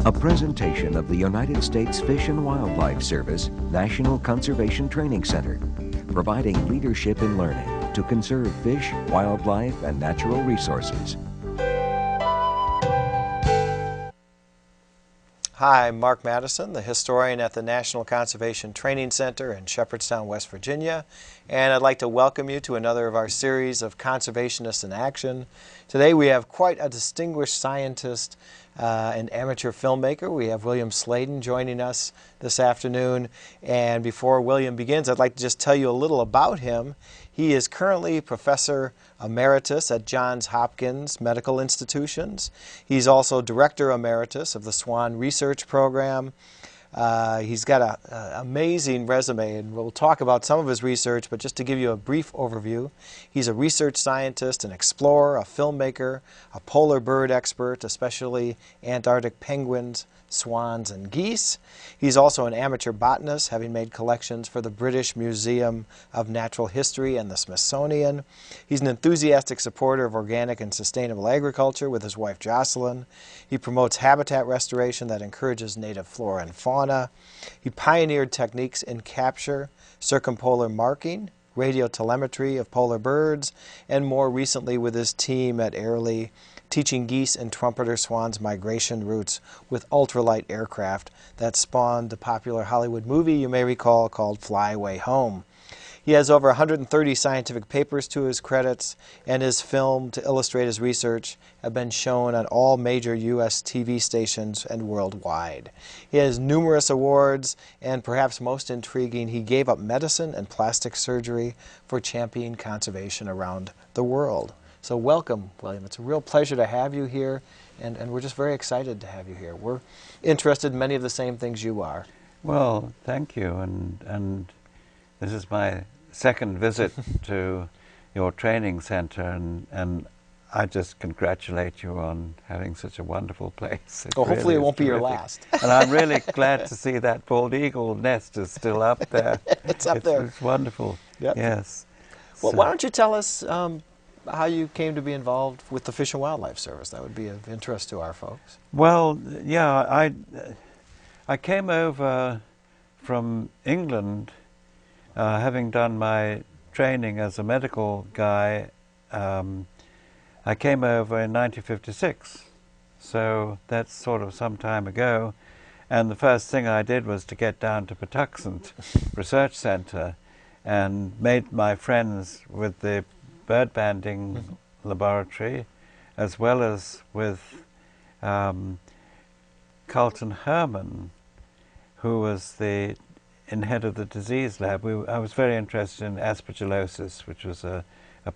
A presentation of the United States Fish and Wildlife Service National Conservation Training Center, providing leadership in learning to conserve fish, wildlife, and natural resources. Hi, I'm Mark Madison, the historian at the National Conservation Training Center in Shepherdstown, West Virginia, and I'd like to welcome you to another of our series of Conservationists in Action. Today we have quite a distinguished scientist and amateur filmmaker. We have William Sladen joining us this afternoon, and before William begins, I'd like to just tell you a little about him. He is currently Professor Emeritus at Johns Hopkins Medical Institutions. He's also Director Emeritus of the Swan Research Program. He's got an amazing resume, and we'll talk about some of his research, but just to give you a brief overview, he's a research scientist, an explorer, a filmmaker, a polar bird expert, especially Antarctic penguins, swans, and geese. He's also an amateur botanist, having made collections for the British Museum of Natural History and the Smithsonian. He's an enthusiastic supporter of organic and sustainable agriculture with his wife Jocelyn. He promotes habitat restoration that encourages native flora and fauna. He pioneered techniques in capture, circumpolar marking, radio telemetry of polar birds, and more recently with his team at Airlie, teaching geese and trumpeter swans migration routes with ultralight aircraft that spawned the popular Hollywood movie you may recall called Fly Away Home. He has over 130 scientific papers to his credits, and his film to illustrate his research have been shown on all major U.S. TV stations and worldwide. He has numerous awards, and perhaps most intriguing, he gave up medicine and plastic surgery for championing conservation around the world. So welcome, William. It's a real pleasure to have you here, and we're just very excited to have you here. We're interested in many of the same things you are. Well, thank you, and this is my second visit to your training center, and I just congratulate you on having such a wonderful place. Well, hopefully it won't be your last. And I'm really glad to see that bald eagle nest is still up there. It's up there. It's wonderful. Yep. Yes. Well, So, why don't you tell us how you came to be involved with the Fish and Wildlife Service? That would be of interest to our folks. well, yeah, I came over from England, having done my training as a medical guy. I came over in 1956, so that's sort of some time ago. And the first thing I did was to get down to Patuxent Research Center and made my friends with the bird banding laboratory, as well as with Carlton Herman, who was the head of the disease lab. I was very interested in aspergillosis, which was a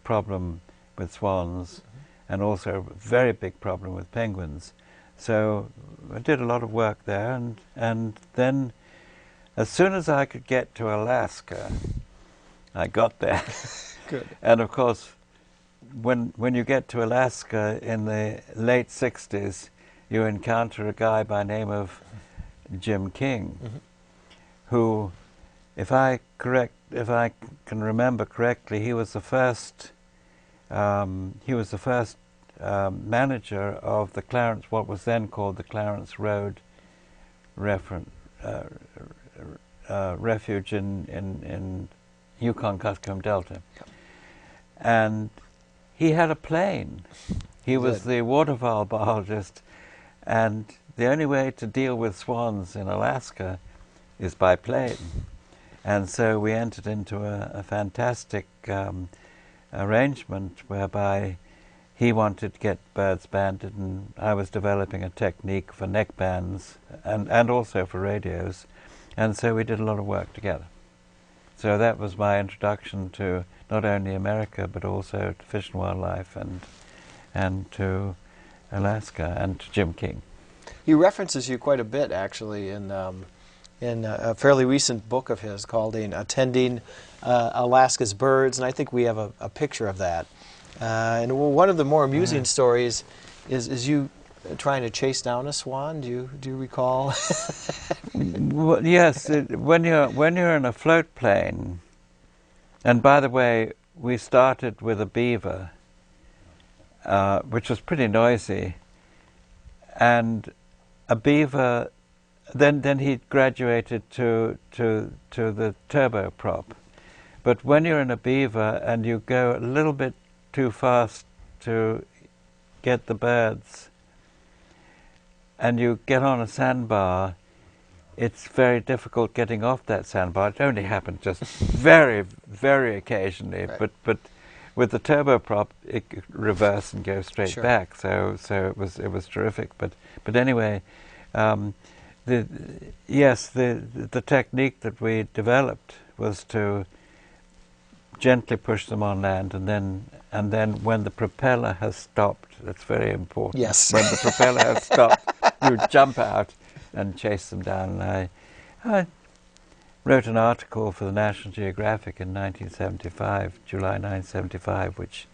problem with swans, and also a very big problem with penguins. So I did a lot of work there, and then as soon as I could get to Alaska, I got there. Good. And of course, when you get to Alaska in the late 60s, you encounter a guy by the name of Jim King, who, if I can remember correctly, he was the first manager of the Clarence, what was then called the Clarence Road Refuge in Yukon-Kuskokwim Delta. And he had a plane. He was the waterfowl biologist, and the only way to deal with swans in Alaska is by plane. And so we entered into a fantastic arrangement whereby he wanted to get birds banded, and I was developing a technique for neck bands and also for radios. And so we did a lot of work together. So that was my introduction to not only America, but also to fish and wildlife and to Alaska and to Jim King. He references you quite a bit, actually, in a fairly recent book of his called Attending Alaska's Birds, and I think we have a picture of that. And one of the more amusing stories is you trying to chase down a swan. Do you recall? Well, yes, when you're in a float plane, and by the way, we started with a beaver, which was pretty noisy, and a beaver, then he graduated to the turboprop. But when you're in a beaver and you go a little bit too fast to get the birds, and you get on a sandbar, it's very difficult getting off that sandbar. It only happened just very, very occasionally, right. but with the turboprop, it could reverse and go straight Sure. back. So it was terrific. But anyway, the technique that we developed was to gently push them on land, and then when the propeller has stopped, that's very important. Yes. When the propeller has stopped, you jump out and chase them down. And I wrote an article for the National Geographic in 1975, July 1975, which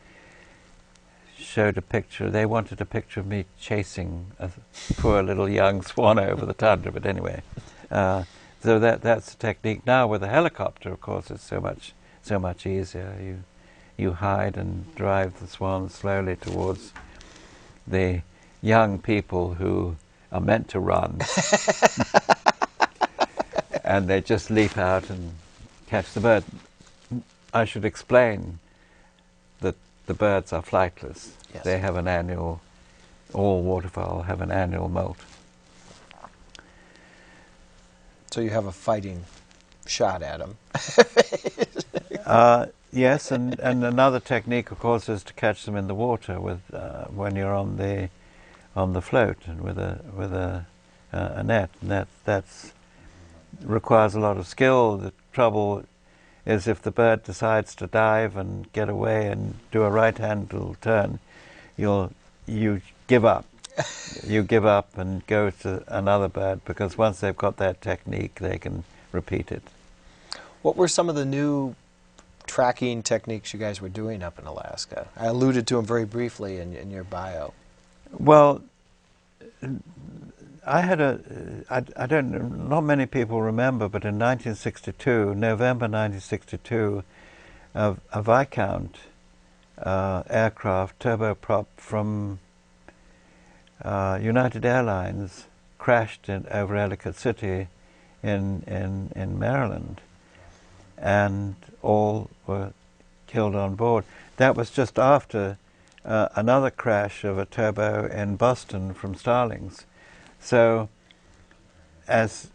showed a picture. They wanted a picture of me chasing a poor little young swan over the tundra, but anyway. So that's the technique. Now with a helicopter, of course, it's so much easier. You hide and drive the swan slowly towards the young people who are meant to run. And they just leap out and catch the bird. I should explain that the birds are flightless. Yes. They have all waterfowl have an annual molt. So you have a fighting shot at them. Yes, and another technique, of course, is to catch them in the water with when you're on the float and with a net. And that's requires a lot of skill. The trouble is if the bird decides to dive and get away and do a right-handed turn, you give up. You give up and go to another bird, because once they've got that technique, they can repeat it. What were some of the new tracking techniques you guys were doing up in Alaska? I alluded to them very briefly in your bio. Well, I don't know, not many people remember, but in 1962, November 1962, a Viscount aircraft turboprop from United Airlines crashed over Ellicott City in Maryland, and all were killed on board. That was just after another crash of a turbo in Boston from Starlings. So, as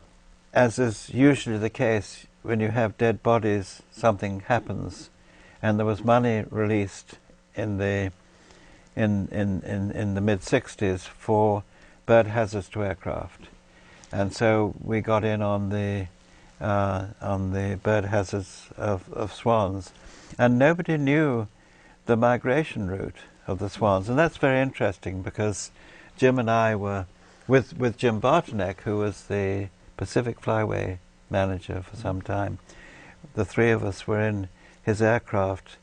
is usually the case, when you have dead bodies, something happens, and there was money released in the mid-60s for bird hazards to aircraft, and so we got in on the bird hazards of swans, and nobody knew the migration route of the swans, and that's very interesting, because Jim and I were with Jim Bartonek, who was the Pacific Flyway manager for some time. The three of us were in his aircraft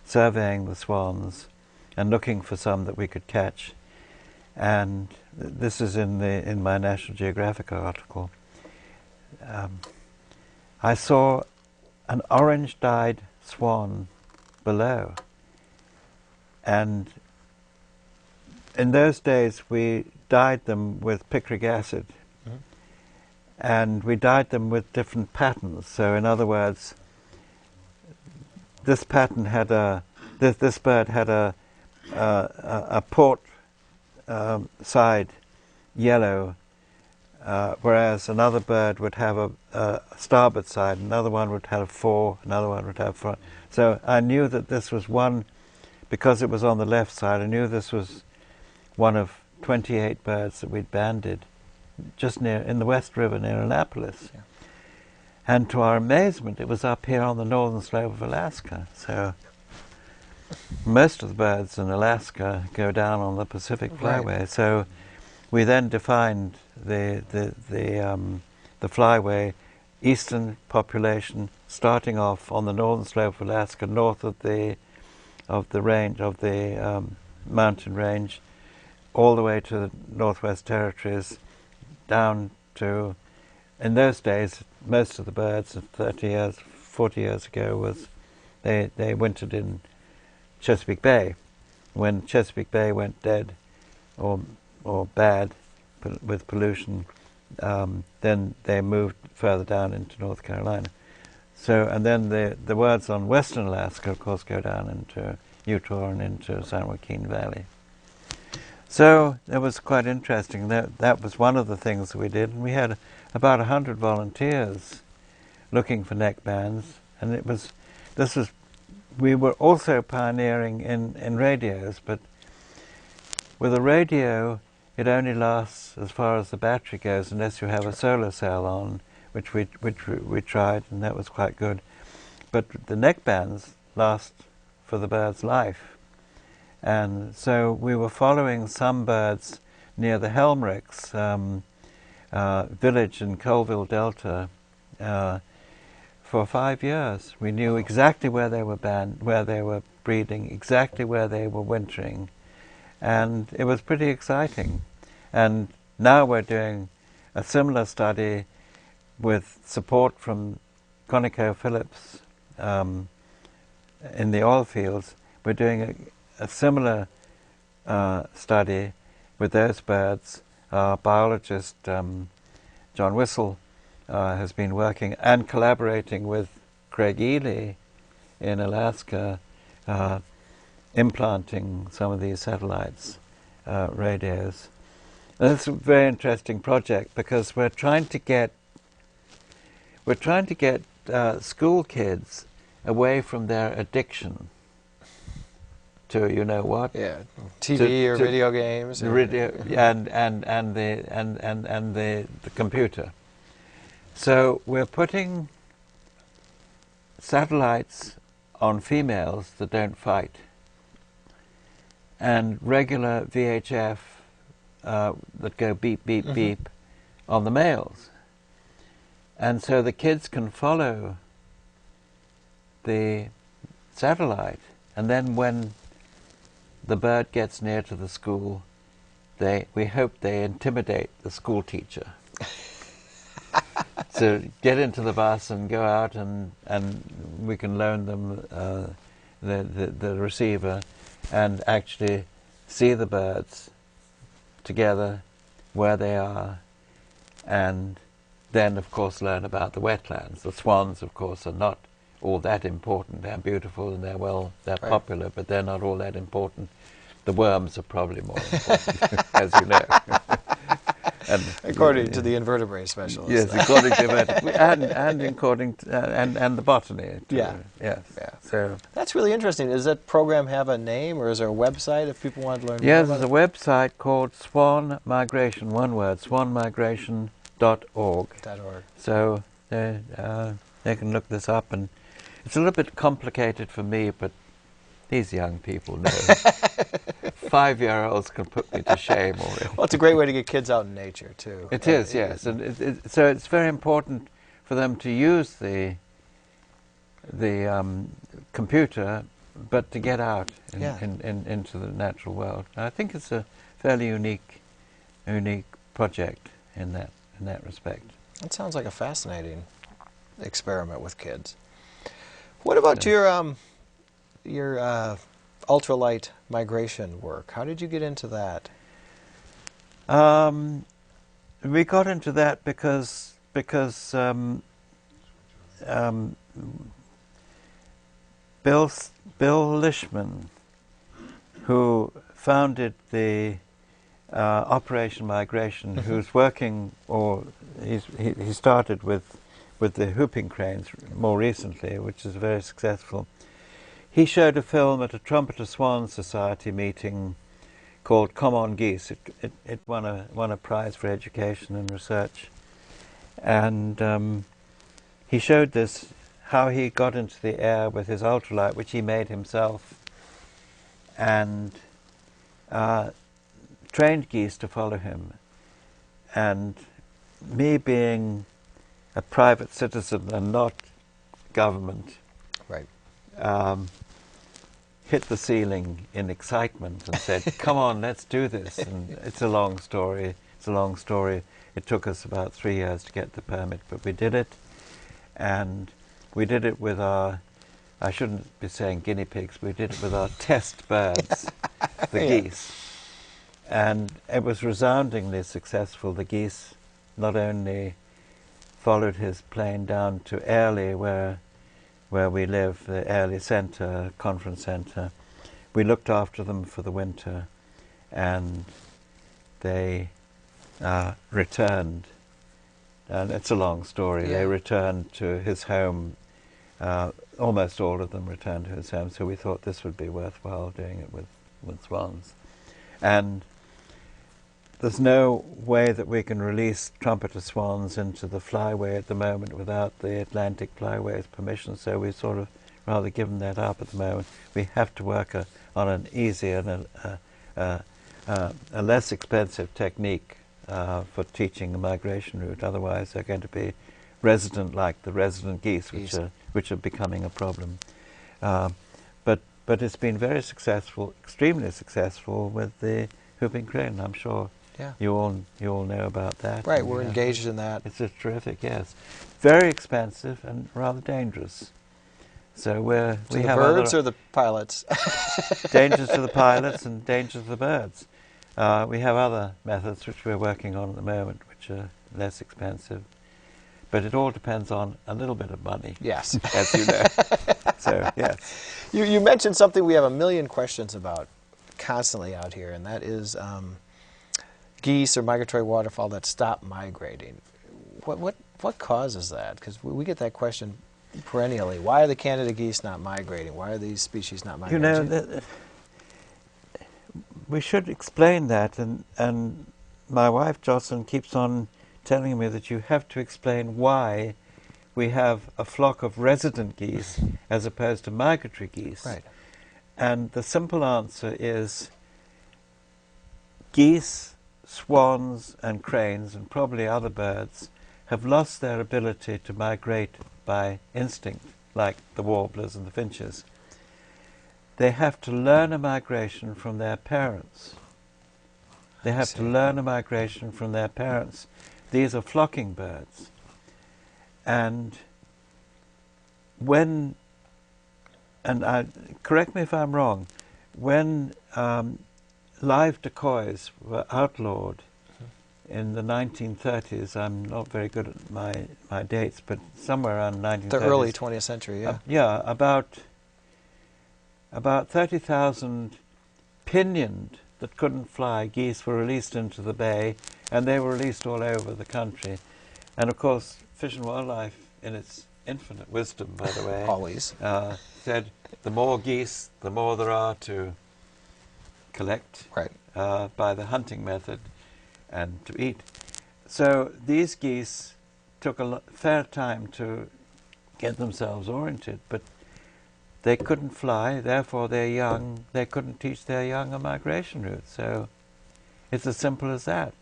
surveying the swans and looking for some that we could catch. And this is in my National Geographic article. I saw an orange-dyed swan below, and in those days we dyed them with picric acid, and we dyed them with different patterns. So in other words, this pattern had this bird had a port side yellow, whereas another bird would have a starboard side, another one would have 4, another one would have front. So I knew that this was one, because it was on the left side, I knew this was one of 28 birds that we'd banded just in the West River near Annapolis. Yeah. And to our amazement, it was up here on the northern slope of Alaska. So most of the birds in Alaska go down on the Pacific Flyway. Right. So we then defined the flyway eastern population, starting off on the northern slope of Alaska, north of the range of the mountain range, all the way to the Northwest Territories, down to, in those days, most of the birds, 30 years, 40 years ago, they wintered in Chesapeake Bay. When Chesapeake Bay went dead or bad, with pollution, then they moved further down into North Carolina. So, and then the birds on western Alaska, of course, go down into Utah and into San Joaquin Valley. So it was quite interesting. That was one of the things that we did. And we had about 100 volunteers looking for neckbands. And we were also pioneering in radios, but with a radio, it only lasts as far as the battery goes unless you have a solar cell on, which we tried, and that was quite good. But the neckbands last for the bird's life. And so we were following some birds near the Helmrichs village in Colville Delta for 5 years. We knew exactly where they were breeding, exactly where they were wintering, and it was pretty exciting. And now we're doing a similar study with support from ConocoPhillips in the oil fields. We're doing a similar study with those birds. Our biologist, John Wissel, has been working and collaborating with Craig Ely in Alaska, implanting some of these satellites, radios. And it's a very interesting project because we're trying to get school kids away from their addiction to you know what? Yeah, TV or video games. The radio and the computer. So we're putting satellites on females that don't fight, and regular VHF that go beep beep beep on the males, and so the kids can follow the satellite, and then when the bird gets near to the school, we hope they intimidate the school teacher. So get into the bus and go out, and we can loan them the receiver and actually see the birds together where they are, and then of course learn about the wetlands. The swans, of course, are not all that important. They're beautiful and they're right. Popular, but they're not all that important. The worms are probably more important, as you know. And, according to the invertebrate specialist. Yes, according to and according to, and the botany. Too. Yeah. Yes. Yeah. So that's really interesting. Does that program have a name, or is there a website if people want to learn more? Yes, there's a website called Swan Migration. One word, swanmigration.org. So they can look this up, and it's a little bit complicated for me, but these young people know. 5-year-olds can put me to shame already. Well, it's a great way to get kids out in nature, too. It is, yes. And so it's very important for them to use the computer, but to get out into the natural world. And I think it's a fairly unique project in that respect. That sounds like a fascinating experiment with kids. What about your ultralight migration work? How did you get into that? We got into that because Bill Lishman, who founded the Operation Migration, who's working, or he started with the whooping cranes more recently, which is very successful. He showed a film at a Trumpeter Swan Society meeting called Come On Geese. It won a prize for education and research. And he showed this, how he got into the air with his ultralight, which he made himself, and trained geese to follow him. And me being a private citizen and not government, right, hit the ceiling in excitement and said, come on, let's do this. And it's a long story. It took us about 3 years to get the permit, but we did it. And we did it with our, I shouldn't be saying guinea pigs, we did it with our test birds, the geese. And it was resoundingly successful. The geese not only followed his plane down to Airlie, where we live, the Airlie Centre, conference centre. We looked after them for the winter, and they returned. And it's a long story. Yeah. They returned to his home. Almost all of them returned to his home, so we thought this would be worthwhile doing it with swans. And there's no way that we can release trumpeter swans into the flyway at the moment without the Atlantic Flyway's permission, so we've sort of rather given that up at the moment. We have to work on an easier and a less expensive technique for teaching the migration route. Otherwise they're going to be resident, like the resident geese, which are becoming a problem. But it's been very successful, extremely successful with the whooping crane. I'm sure you all know about that. Right, we're engaged in that. It's a terrific, yes. Very expensive and rather dangerous. So we have the birds or the pilots? Dangers to the pilots and dangers to the birds. We have other methods which we're working on at the moment, which are less expensive. But it all depends on a little bit of money. Yes. As you know. So, yes. You mentioned something we have a million questions about constantly out here, and that is geese or migratory waterfowl that stop migrating. What causes that? Because we get that question perennially. Why are the Canada geese not migrating? Why are these species not migrating? You know, we should explain that, and my wife Jocelyn keeps on telling me that you have to explain why we have a flock of resident geese as opposed to migratory geese. Right. And the simple answer is geese, swans and cranes and probably other birds have lost their ability to migrate by instinct, like the warblers and the finches. They have to learn a migration from their parents. They have to learn a migration from their parents. These are flocking birds. And correct me if I'm wrong, when live decoys were outlawed in the 1930s, I'm not very good at my dates, but somewhere around 1930s. The early 20th century, yeah. About 30,000 pinioned that couldn't fly geese were released into the bay, and they were released all over the country. And of course, Fish and Wildlife, in its infinite wisdom, by the way, always said the more geese, the more there are to collect by the hunting method and to eat. So these geese took a fair time to get themselves oriented, but they couldn't fly, therefore their young, they couldn't teach their young a migration route. So it's as simple as that.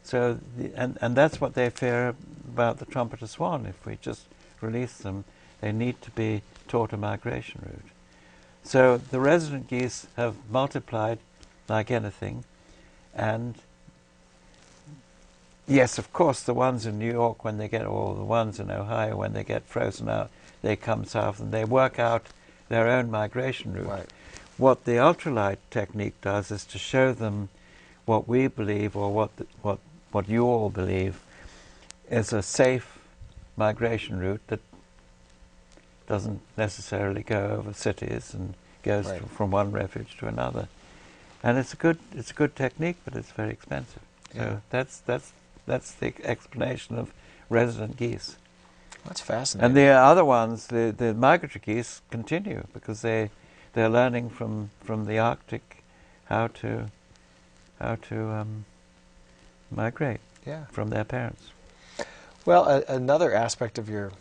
So, and that's what they fear about the trumpeter swan. If we just release them, they need to be taught a migration route. So the resident geese have multiplied like anything, and yes, of course, the ones in New York, when they get, or the ones in Ohio, when they get frozen out, they come south and they work out their own migration route. Right. What the ultralight technique does is to show them what we believe, or what you all believe, is a safe migration route that doesn't necessarily go over cities and goes from one refuge to another. And it's a good technique, but it's very expensive. So that's the explanation of resident geese. That's fascinating. And the other ones, the migratory geese, continue because they're learning from the Arctic how to migrate from their parents. Well, another aspect of your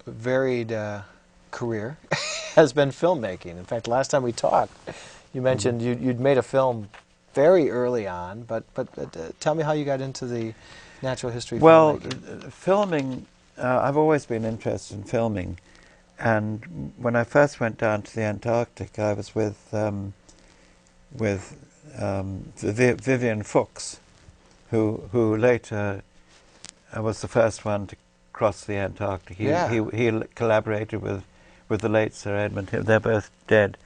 varied career has been filmmaking. In fact, last time we talked, you mentioned you'd made a film very early on, but tell me how you got into the natural history filmmaking. Filming, I've always been interested in filming, and when I first went down to the Antarctic, I was with Vivian Fuchs, who later was the first one to cross the Antarctic. He collaborated with the late Sir Edmund. They're both dead.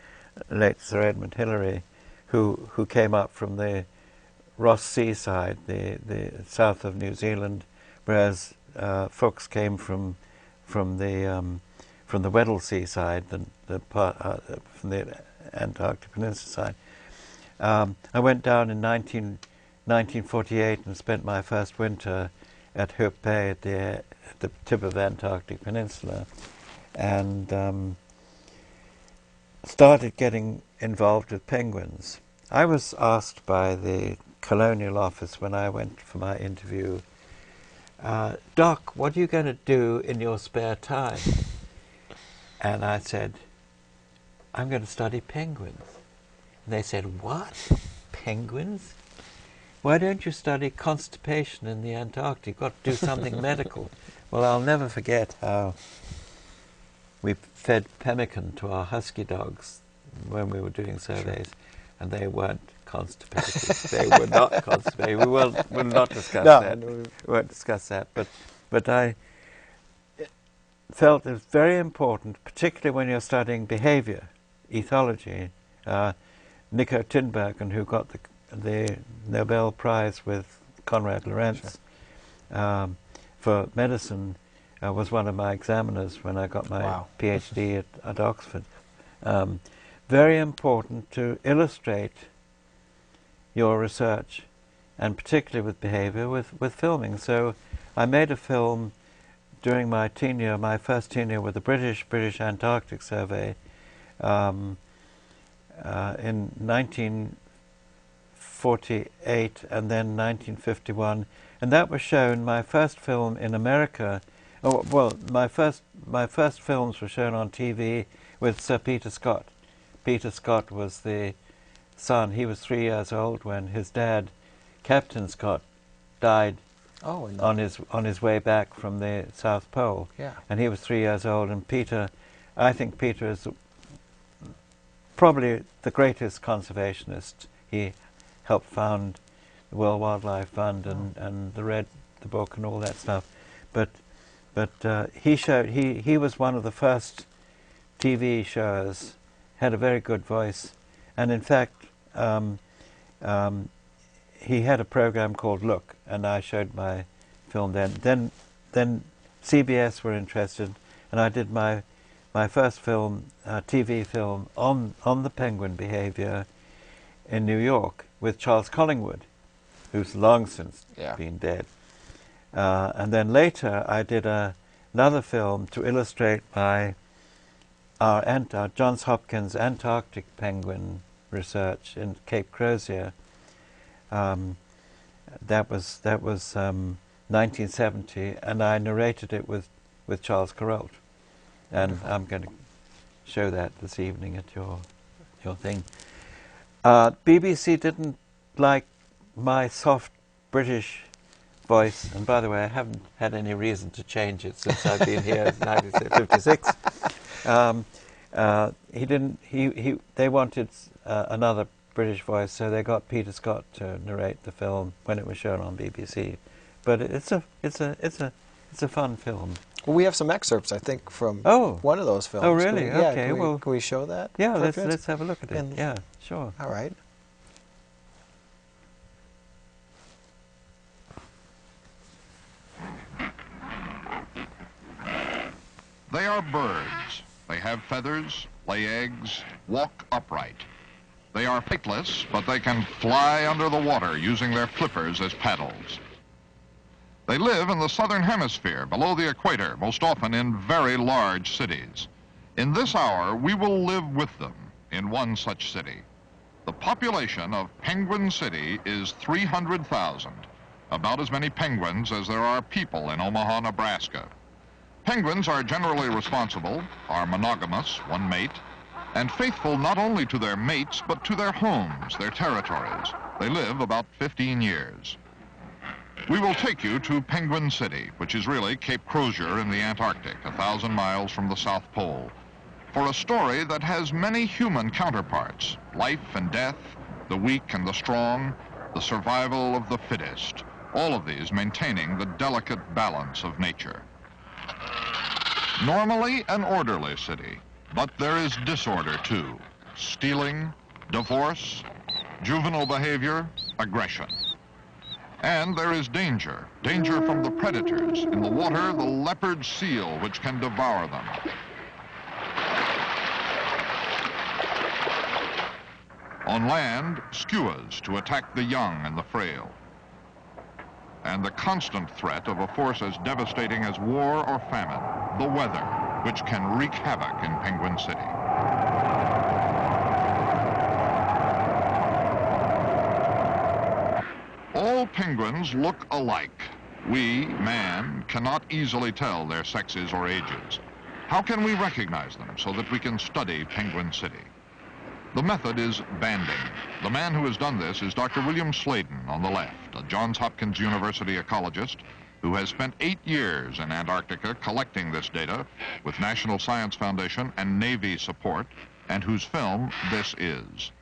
Late Sir Edmund Hillary, who came up from the Ross Seaside, the south of New Zealand, whereas folks came from the Weddell Seaside, from the Antarctic Peninsula side. I went down in 1948 and spent my first winter at Hope Bay at the tip of the Antarctic Peninsula, and started getting involved with penguins. I was asked by the Colonial Office when I went for my interview, Doc, what are you going to do in your spare time? And I said, I'm going to study penguins. And they said, what? Penguins? Why don't you study constipation in the Antarctic? You've got to do something medical. Well, I'll never forget how we fed pemmican to our husky dogs when we were doing surveys, and they weren't constipated. They were not constipated. We will not discuss that. We won't discuss that. But I felt it was very important, particularly when you're studying behavior, ethology. Nico Tinbergen, who got the Nobel Prize with Konrad Lorenz for medicine, was one of my examiners when I got my PhD at Oxford. Very important to illustrate your research, and particularly with behavior, with filming. So I made a film during my tenure, my first tenure with the British Antarctic Survey, in 1948 and then 1951, and that was shown. My first film in America. Oh, well, my first films were shown on TV with Sir Peter Scott. Peter Scott was the son. He was 3 years old when his dad, Captain Scott, died on his way back from the South Pole. Yeah. And he was 3 years old. And Peter, I think Peter is probably the greatest conservationist. He helped found the World Wildlife Fund and the book and all that stuff. But he was one of the first TV showers, had a very good voice, and in fact he had a program called Look, and I showed my film then. Then CBS were interested, and I did my first film, TV film on the penguin behavior in New York with Charles Collingwood, who's long since been dead. And then later I did another film to illustrate our Johns Hopkins Antarctic penguin research in Cape Crozier. That was 1970, and I narrated it with Charles Kuralt. And I'm going to show that this evening at your thing. BBC didn't like my soft British voice, and by the way, I haven't had any reason to change it since I've been here in 1956. They wanted another British voice, so they got Peter Scott to narrate the film when it was shown on BBC. But it's a fun film. Well, we have some excerpts, I think, from one of those films. Oh, really? Okay. Can we show that? Yeah, let's have a look at it. Yeah, sure. All right. They are birds. They have feathers, lay eggs, walk upright. They are flightless, but they can fly under the water using their flippers as paddles. They live in the southern hemisphere, below the equator, most often in very large cities. In this hour, we will live with them in one such city. The population of Penguin City is 300,000, about as many penguins as there are people in Omaha, Nebraska. Penguins are generally responsible, are monogamous, one mate, and faithful not only to their mates, but to their homes, their territories. They live about 15 years. We will take you to Penguin City, which is really Cape Crozier in the Antarctic, 1,000 miles from the South Pole, for a story that has many human counterparts: life and death, the weak and the strong, the survival of the fittest, all of these maintaining the delicate balance of nature. Normally an orderly city, but there is disorder too: stealing, divorce, juvenile behavior, aggression. And there is danger. Danger from the predators. In the water, the leopard seal, which can devour them. On land, skuas to attack the young and the frail. And the constant threat of a force as devastating as war or famine, the weather, which can wreak havoc in Penguin City. All penguins look alike. We, man, cannot easily tell their sexes or ages. How can we recognize them so that we can study Penguin City? The method is banding. The man who has done this is Dr. William Sladen on the left, a Johns Hopkins University ecologist who has spent 8 years in Antarctica collecting this data with National Science Foundation and Navy support, and whose film this is.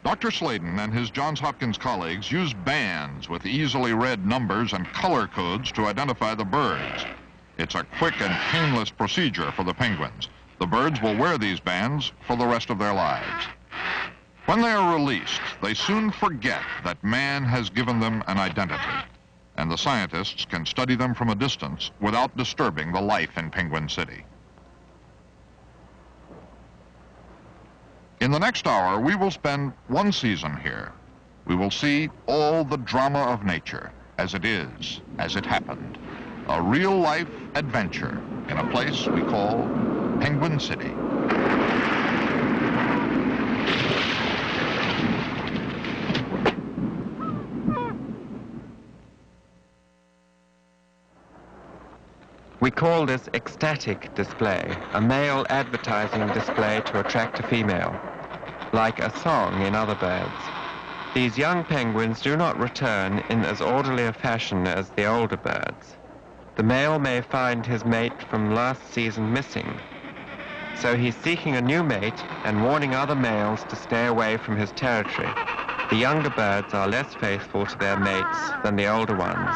Dr. Sladen and his Johns Hopkins colleagues use bands with easily read numbers and color codes to identify the birds. It's a quick and painless procedure for the penguins. The birds will wear these bands for the rest of their lives. When they are released, they soon forget that man has given them an identity, and the scientists can study them from a distance without disturbing the life in Penguin City. In the next hour, we will spend one season here. We will see all the drama of nature as it is, as it happened. A real-life adventure in a place we call Penguin City. We call this ecstatic display, a male advertising display to attract a female, like a song in other birds. These young penguins do not return in as orderly a fashion as the older birds. The male may find his mate from last season missing, so he's seeking a new mate and warning other males to stay away from his territory. The younger birds are less faithful to their mates than the older ones.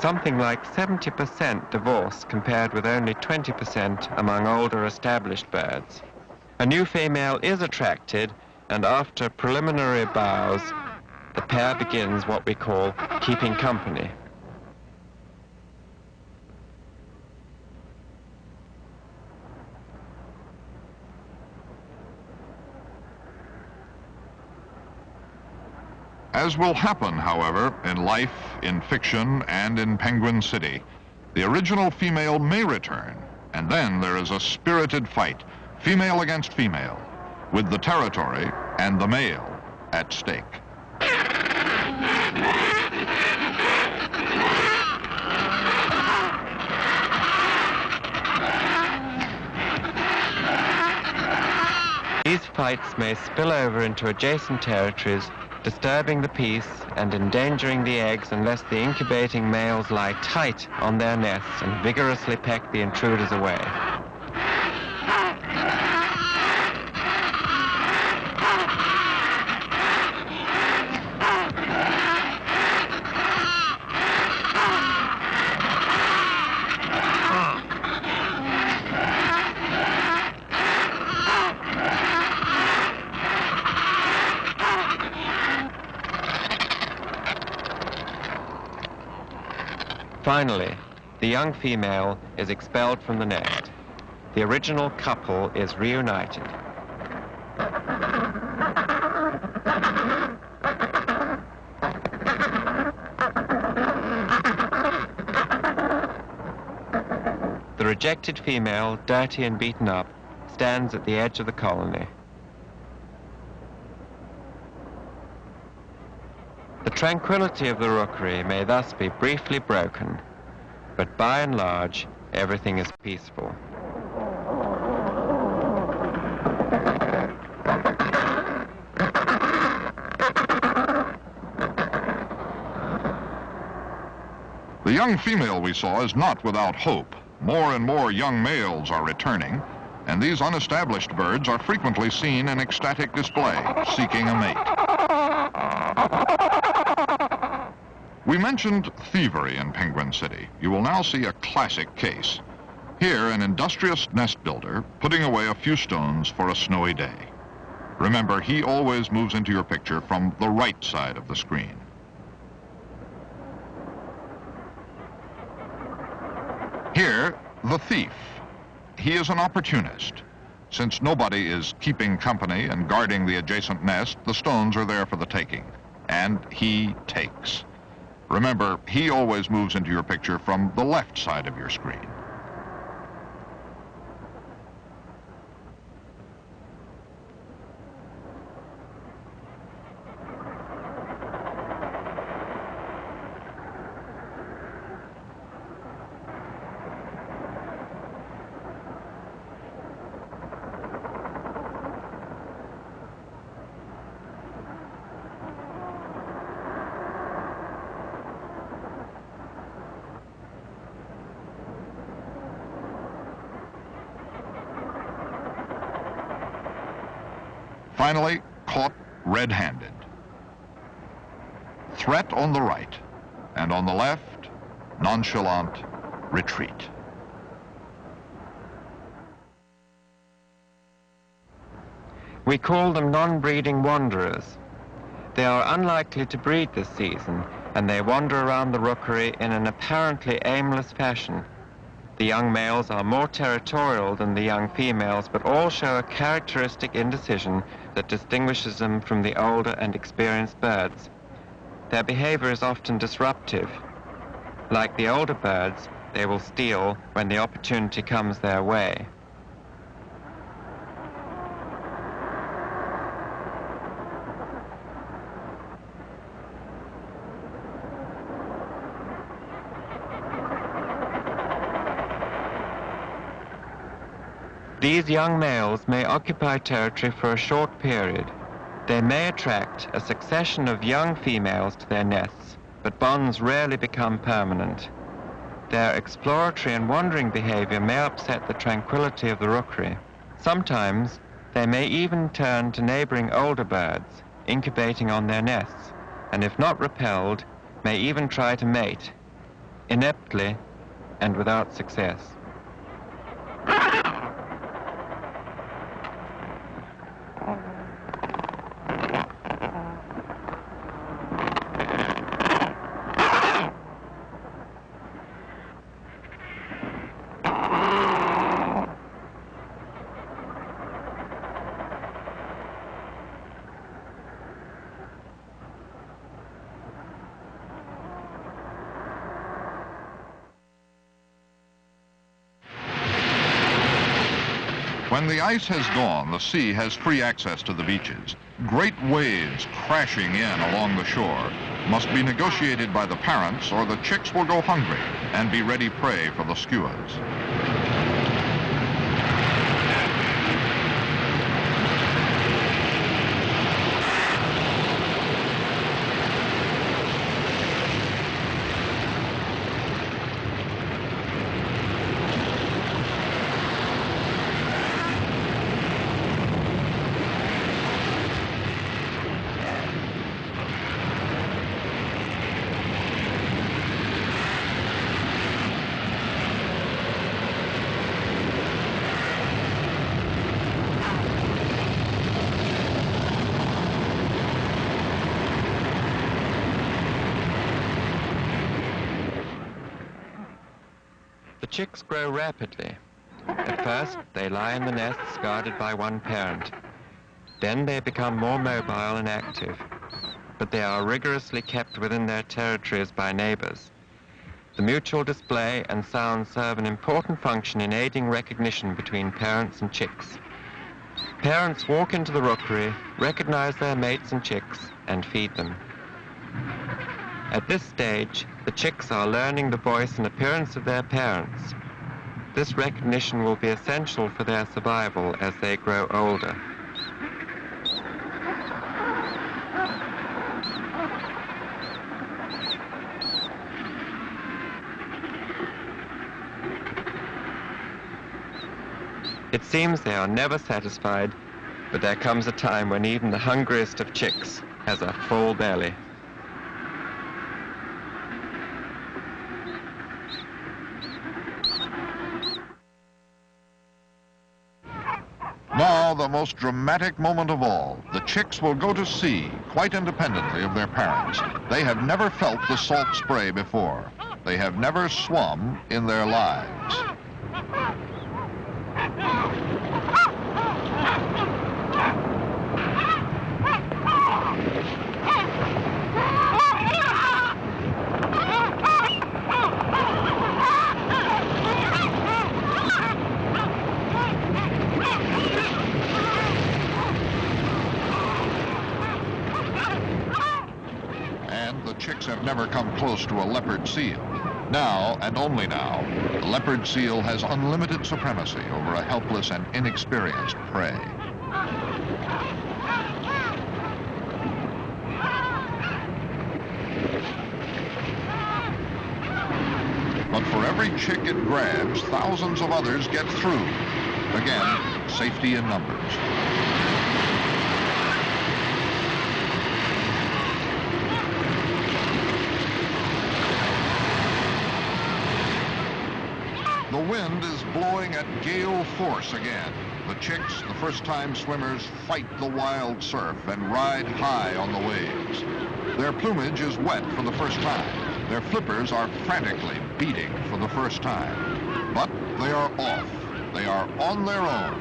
Something like 70% divorce compared with only 20% among older established birds. A new female is attracted, and after preliminary bows, the pair begins what we call keeping company. As will happen, however, in life, in fiction, and in Penguin City, the original female may return, and then there is a spirited fight, female against female, with the territory and the male at stake. These fights may spill over into adjacent territories, disturbing the peace and endangering the eggs unless the incubating males lie tight on their nests and vigorously peck the intruders away. Finally, the young female is expelled from the nest. The original couple is reunited. The rejected female, dirty and beaten up, stands at the edge of the colony. The tranquility of the rookery may thus be briefly broken, but by and large, everything is peaceful. The young female we saw is not without hope. More and more young males are returning, and these unestablished birds are frequently seen in ecstatic display, seeking a mate. We mentioned thievery in Penguin City. You will now see a classic case. Here, an industrious nest builder putting away a few stones for a snowy day. Remember, he always moves into your picture from the right side of the screen. The thief. He is an opportunist. Since nobody is keeping company and guarding the adjacent nest, the stones are there for the taking. And he takes. Remember, he always moves into your picture from the left side of your screen. Finally, caught red-handed. Threat on the right, and on the left, nonchalant retreat. We call them non-breeding wanderers. They are unlikely to breed this season, and they wander around the rookery in an apparently aimless fashion. The young males are more territorial than the young females, but all show a characteristic indecision that distinguishes them from the older and experienced birds. Their behavior is often disruptive. Like the older birds, they will steal when the opportunity comes their way. These young males may occupy territory for a short period. They may attract a succession of young females to their nests, but bonds rarely become permanent. Their exploratory and wandering behavior may upset the tranquility of the rookery. Sometimes they may even turn to neighboring older birds, incubating on their nests, and if not repelled, may even try to mate, ineptly and without success. When the ice has gone, the sea has free access to the beaches. Great waves crashing in along the shore must be negotiated by the parents, or the chicks will go hungry and be ready prey for the skuas. The chicks grow rapidly. At first, they lie in the nests guarded by one parent. Then they become more mobile and active, but they are rigorously kept within their territories by neighbors. The mutual display and sound serve an important function in aiding recognition between parents and chicks. Parents walk into the rookery, recognize their mates and chicks, and feed them. At this stage, the chicks are learning the voice and appearance of their parents. This recognition will be essential for their survival as they grow older. It seems they are never satisfied, but there comes a time when even the hungriest of chicks has a full belly. Now, the most dramatic moment of all. The chicks will go to sea, quite independently of their parents. They have never felt the salt spray before. They have never swum in their lives. Chicks have never come close to a leopard seal. Now, and only now, the leopard seal has unlimited supremacy over a helpless and inexperienced prey. But for every chick it grabs, thousands of others get through. Again, safety in numbers. The wind is blowing at gale force again. The chicks, the first-time swimmers, fight the wild surf and ride high on the waves. Their plumage is wet for the first time. Their flippers are frantically beating for the first time. But they are off. They are on their own.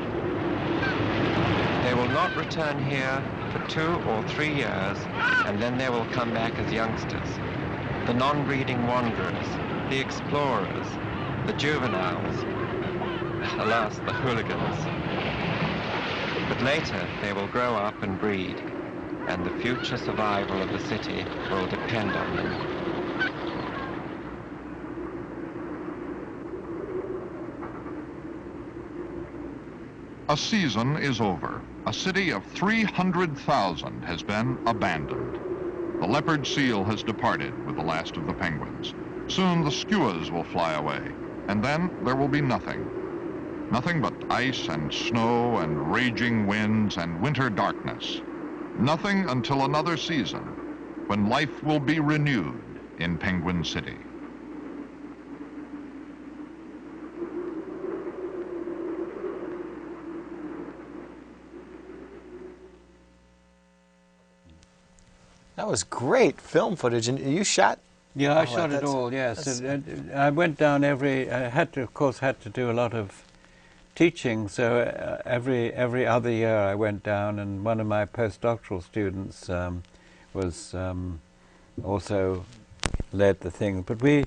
They will not return here for 2 or 3 years, and then they will come back as youngsters. The non-breeding wanderers, the explorers, the juveniles, alas, the hooligans. But later they will grow up and breed, and the future survival of the city will depend on them. A season is over. A city of 300,000 has been abandoned. The leopard seal has departed with the last of the penguins. Soon the skuas will fly away, and then there will be nothing. Nothing but ice and snow and raging winds and winter darkness. Nothing until another season, when life will be renewed in Penguin City. That was great film footage, and you shot. Yeah, I shot it all. Yes, I went down every. I had to, of course, had to do a lot of teaching. So every other year I went down, and one of my postdoctoral students was also led the thing. But the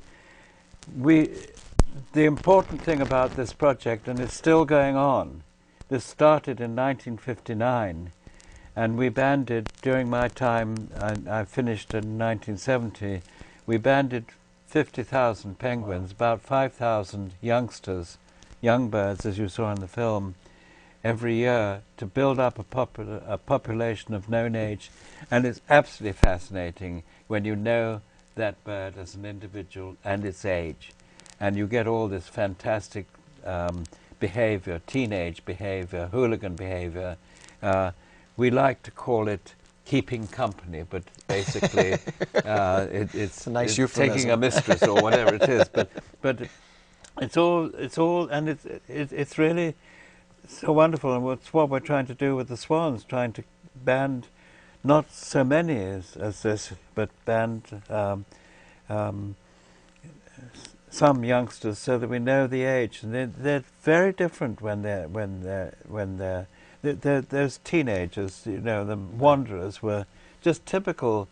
important thing about this project, and it's still going on. This started in 1959. And we banded, during my time, I finished in 1970, we banded 50,000 penguins, about 5,000 youngsters, young birds, as you saw in the film, every year to build up a population of known age. And it's absolutely fascinating when you know that bird as an individual and its age. And you get all this fantastic behavior, teenage behavior, hooligan behavior. We like to call it keeping company, but basically it's a nice it's taking a mistress or whatever it is. But it's all, and it's really so wonderful. And it's what we're trying to do with the swans, trying to band not so many as this, but band some youngsters so that we know the age. And they're very different when they're those teenagers, you know, the wanderers were just typical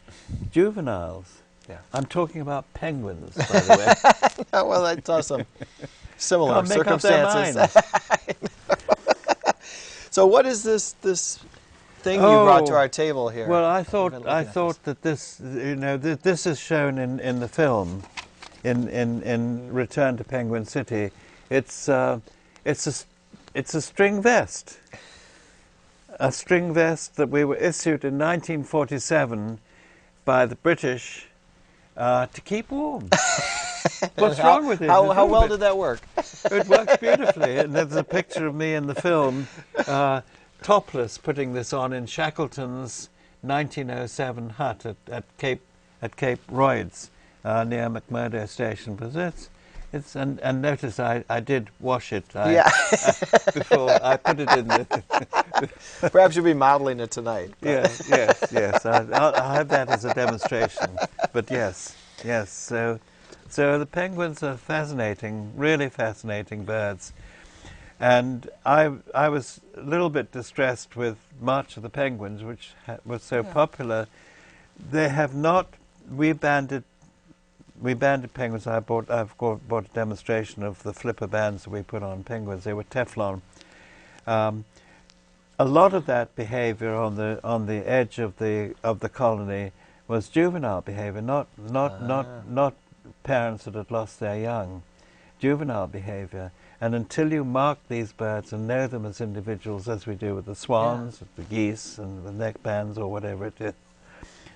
juveniles. Yeah. I'm talking about penguins, by the way. Well, I saw some similar Can't make up their circumstances. So, what is this thing you brought to our table here? Well, I thought that this, you know, this is shown in the film, in Return to Penguin City. It's a string vest. A string vest that we were issued in 1947 by the British to keep warm. What's wrong with it? How well did that work? It works beautifully. And there's a picture of me in the film, topless, putting this on in Shackleton's 1907 hut at Cape Royds near McMurdo Station. But and notice I did wash it. Before I put it in the. Perhaps you'll be modeling it tonight. Yes. I'll have that as a demonstration. But yes. So So the penguins are fascinating, really fascinating birds. And I was a little bit distressed with March of the Penguins, which was so popular. They have not. We banded penguins. I've bought a demonstration of the flipper bands that we put on penguins. They were Teflon. A lot of that behavior on the edge of the colony was juvenile behavior, not parents that had lost their young. Juvenile behavior. And until you mark these birds and know them as individuals, as we do with the swans, the geese, and the neckbands, or whatever it is,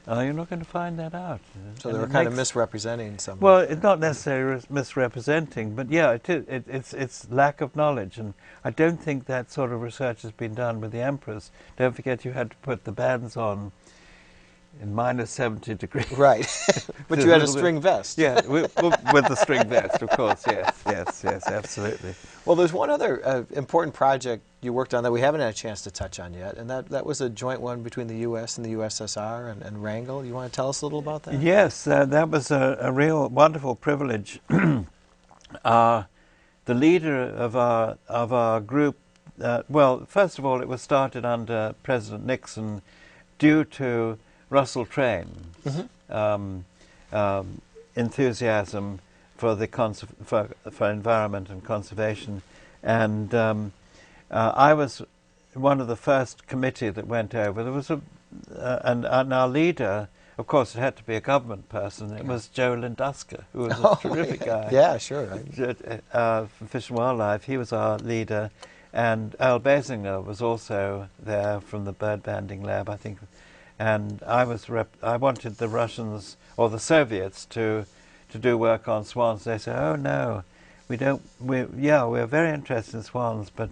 you're not going to find that out. So they were kind of misrepresenting some. Well, it's not necessarily misrepresenting, but yeah, it's lack of knowledge, and I don't think that sort of research has been done with the emperors. Don't forget, you had to put the bands on in minus 70 degrees. Right. But you had a string vest. Yeah, with the string vest, of course, yes, absolutely. Well, there's one other important project you worked on that we haven't had a chance to touch on yet, and that was a joint one between the U.S. and the USSR and Wrangell. You want to tell us a little about that? Yes, that was a real wonderful privilege. The leader of our group, well, first of all, it was started under President Nixon due to Russell Train's enthusiasm for the for environment and conservation, and I was one of the first committee that went over. There was and our leader, of course, it had to be a government person. It was Joe Lindusker, who was a terrific guy. Yeah, sure. For Fish and Wildlife, he was our leader, and Earl Basinger was also there from the bird banding lab, I think. And I wanted the Russians or the Soviets to do work on swans. They said, "Oh no, we don't. We're very interested in swans, but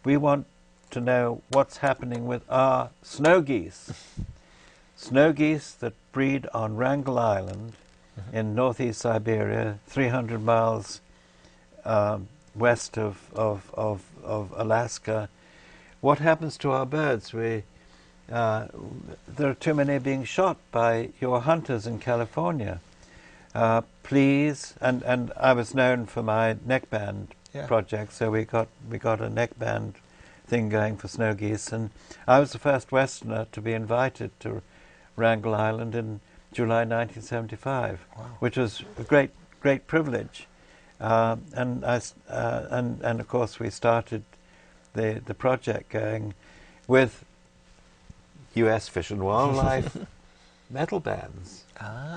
we want to know what's happening with our snow geese. Snow geese that breed on Wrangell Island in northeast Siberia, 300 miles west of Alaska. What happens to our birds? There are too many being shot by your hunters in California. Please," and I was known for my neckband project, so we got a neckband thing going for snow geese, and I was the first Westerner to be invited to Wrangell Island in July 1975, which was a great privilege, and of course we started the project going with U.S. Fish and Wildlife metal bands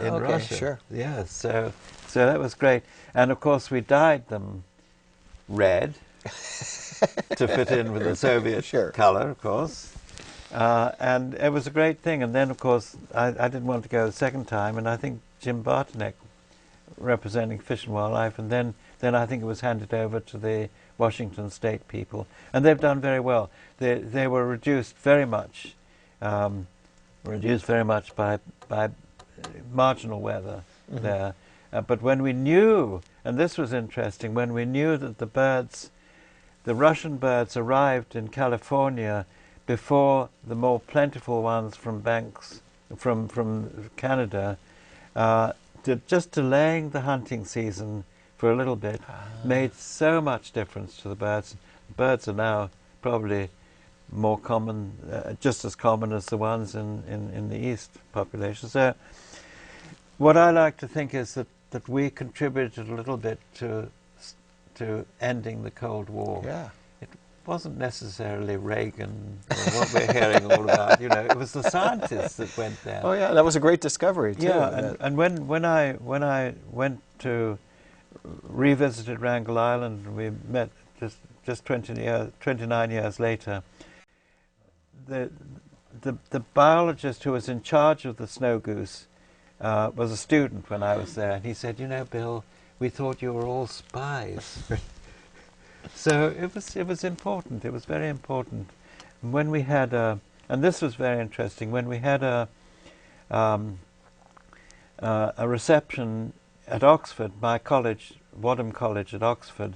in Russia. Sure. Yeah, so that was great. And of course we dyed them red to fit in with the Soviet color, of course. And it was a great thing. And then, of course, I didn't want to go the second time, and I think Jim Bartonek, representing Fish and Wildlife, and then I think it was handed over to the Washington State people. And they've done very well. They were reduced very much. By marginal weather there. But when we knew, and this was interesting, when we knew that the Russian birds arrived in California before the more plentiful ones from Canada, just delaying the hunting season for a little bit made so much difference to the birds. Birds are now probably more common, just as common as the ones in the East population. So what I like to think is that we contributed a little bit to ending the Cold War. Yeah. It wasn't necessarily Reagan or what we're hearing all about. It was the scientists that went there. Oh yeah, that was a great discovery too. Yeah, and when I went to revisited Wrangell Island, we met just 29 years later. The biologist who was in charge of the snow goose was a student when I was there, and he said, "Bill, we thought you were all spies." So it was important. It was very important. And when we had and this was very interesting, when we had a reception at Oxford, my college, Wadham College at Oxford,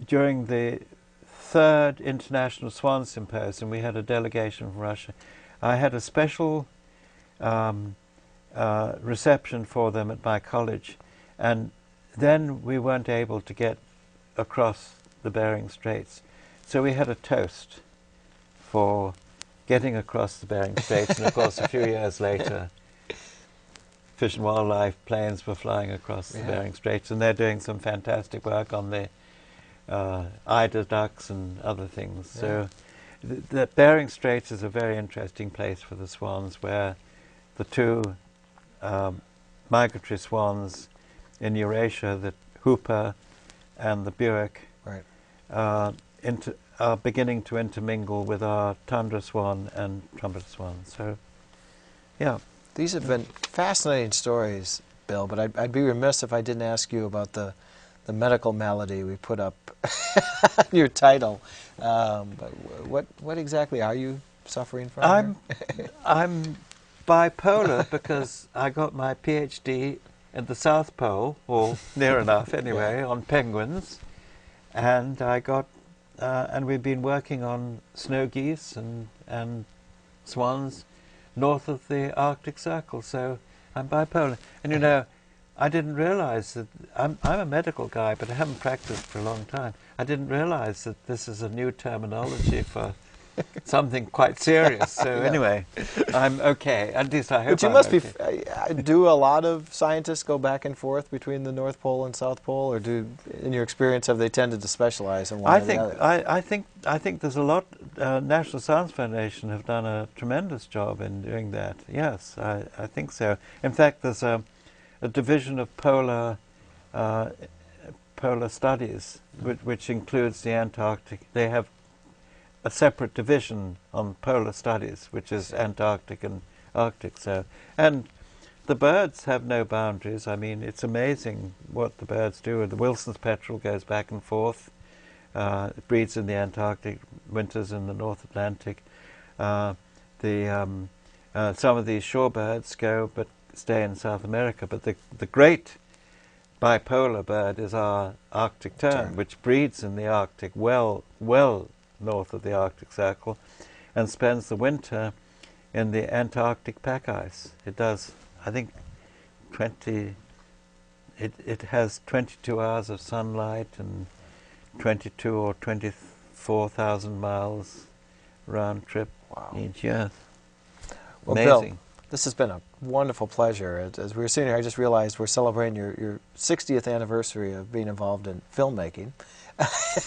during the third International Swan Symposium, we had a delegation from Russia. I had a special reception for them at my college, and then we weren't able to get across the Bering Straits, so we had a toast for getting across the Bering Straits, and of course a few years later Fish and Wildlife planes were flying across the Bering Straits, and they're doing some fantastic work on the eider ducks and other things. So the Bering Straits is a very interesting place for the swans, where the two migratory swans in Eurasia, the Hooper and the Buick, are beginning to intermingle with our tundra swan and trumpet swan. So, yeah. These have been fascinating stories, Bill, but I'd be remiss if I didn't ask you about the medical malady we put up on your title. But what exactly are you suffering from? I'm bipolar because I got my PhD at the South Pole, or near enough anyway, on penguins, and I got and we've been working on snow geese and swans north of the Arctic Circle. So I'm bipolar, and you know, I didn't realize that I'm a medical guy, but I haven't practiced for a long time. I didn't realize that this is a new terminology for something quite serious. So anyway, I'm okay. At least I hope. But you must be. Do a lot of scientists go back and forth between the North Pole and South Pole, or do, in your experience, have they tended to specialize in one or the other? I think there's a lot. National Science Foundation have done a tremendous job in doing that. Yes, I think so. In fact, there's a division of polar studies, which includes the Antarctic. They have a separate division on polar studies, which is Antarctic and Arctic. So, and the birds have no boundaries. I mean, it's amazing what the birds do. The Wilson's petrel goes back and forth. It breeds in the Antarctic, winters in the North Atlantic. Some of these shorebirds go but stay in South America. But the great bipolar bird is our Arctic tern, which breeds in the Arctic well north of the Arctic Circle, and spends the winter in the Antarctic pack ice. It does, I think, it has 22 hours of sunlight and 22 or 24,000 miles round trip each year. Well, amazing. Bill, this has been a wonderful pleasure. As we were sitting here, I just realized we're celebrating your 60th anniversary of being involved in filmmaking.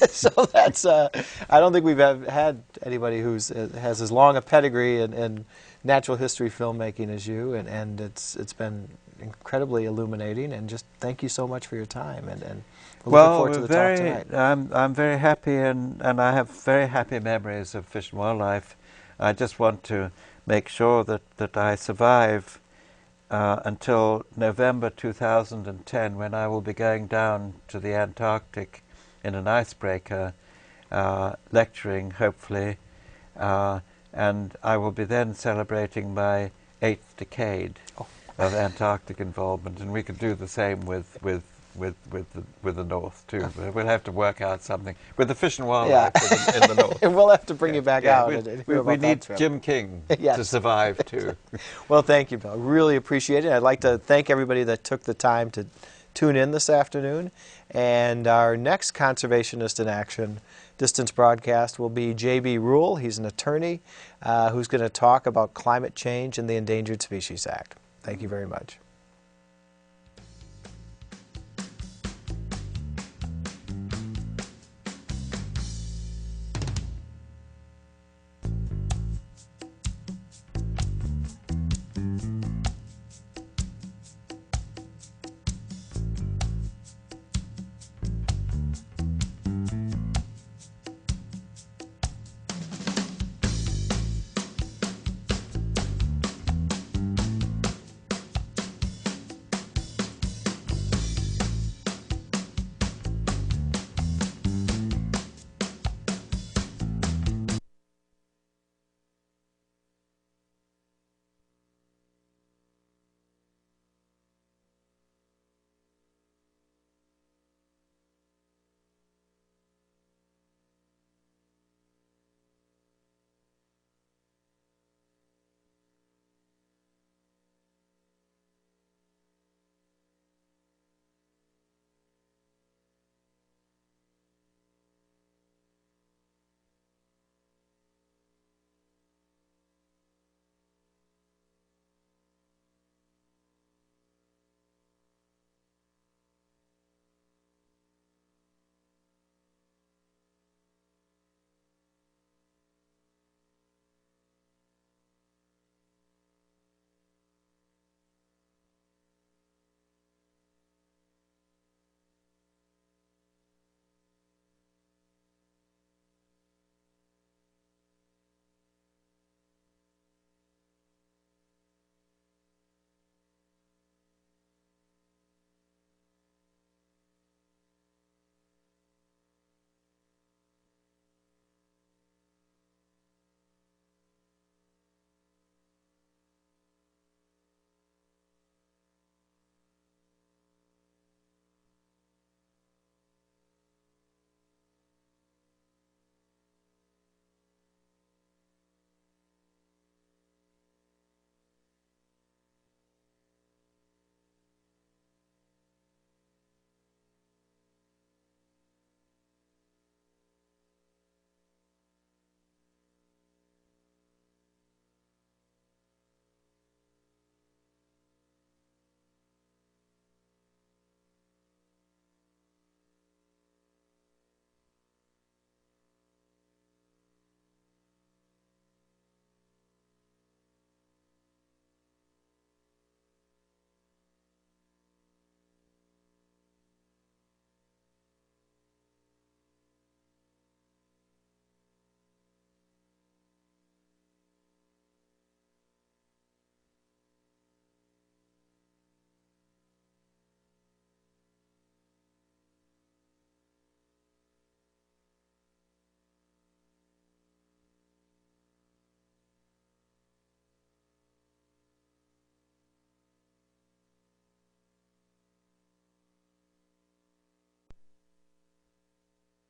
So that's, I don't think we've had anybody who has as long a pedigree in natural history filmmaking as you, and it's been incredibly illuminating, and just thank you so much for your time, and we'll look forward to the talk tonight. I'm very happy, and I have very happy memories of Fish and Wildlife. I just want to make sure that I survive until November 2010, when I will be going down to the Antarctic in an icebreaker, lecturing, hopefully, and I will be then celebrating my 8th decade of Antarctic involvement, and we could do the same with the North too. We'll have to work out something with the Fish and Wildlife in the North. And we'll have to bring you back out. We need Jim King to survive too. Well, thank you, Bill. Really appreciate it. I'd like to thank everybody that took the time to tune in this afternoon. And our next Conservationist in Action distance broadcast will be J.B. Rule. He's an attorney who's going to talk about climate change and the Endangered Species Act. Thank you very much.